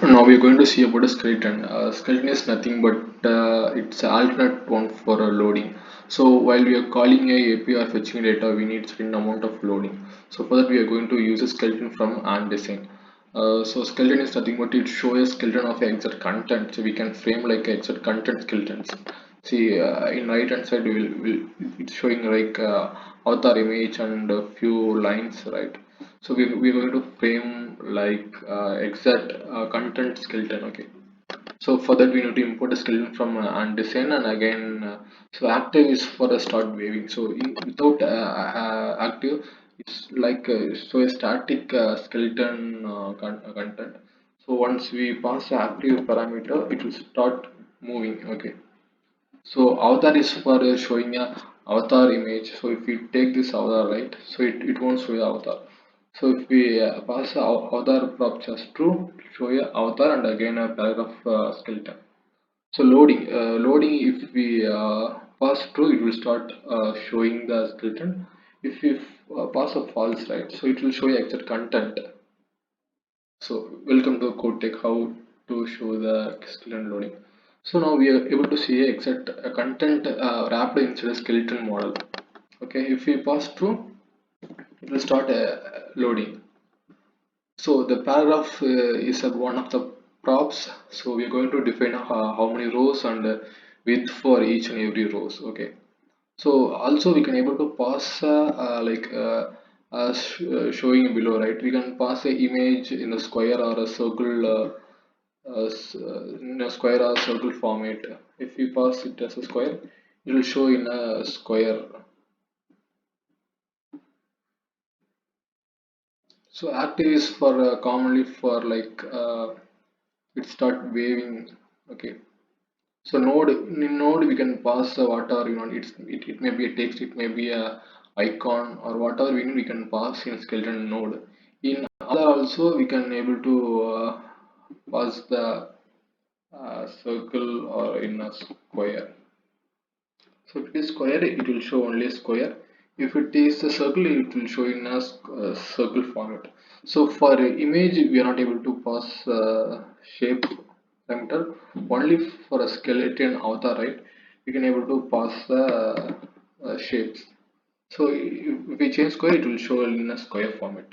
Now we are going to see about a skeleton. Skeleton is nothing but it's an alternate one for loading. So while we are calling a API or fetching data, we need certain amount of loading. So for that we are going to use a skeleton from AndDesign. So skeleton is nothing but it shows a skeleton of exact content. So we can frame like exact content skeletons. See in right hand side it's showing like avatar image and a few lines, right? So we're going to frame like exact content skeleton. Okay, so for that we need to import a skeleton from design, and again so active is for a start waving. So without active it's like so a static skeleton content. So once we pass the active parameter it will start moving. Okay, so avatar is for showing a avatar image. So if we take this avatar, right, so it won't show a avatar. So if we pass the avatar prop just true, show a avatar and again a paragraph skeleton. So loading if we pass true, it will start showing the skeleton. If we pass a false, right, so it will show you exact content. So welcome to Codetech, how to show the skeleton loading. So now we are able to see exact content wrapped inside a skeleton model. Okay, if we pass through, it will start loading. So the paragraph is one of the props. So we are going to define how many rows and width for each and every rows. Okay. So also we can able to pass showing below, right? We can pass a image in a square or a circle in a square or circle format. If we pass it as a square, it will show in a square. So active is for commonly for like it start waving. Okay. So node in node we can pass whatever you want. It may be a text, it may be a icon or whatever we need. We can pass in skeleton node. In other also we can able to pass the circle or in a square. So if it is square, it will show only a square. If it is a circle, it will show in a circle format. So for image, we are not able to pass shape parameter. Only for a skeleton avatar, right? We can able to pass shapes. So if we change square, it will show in a square format.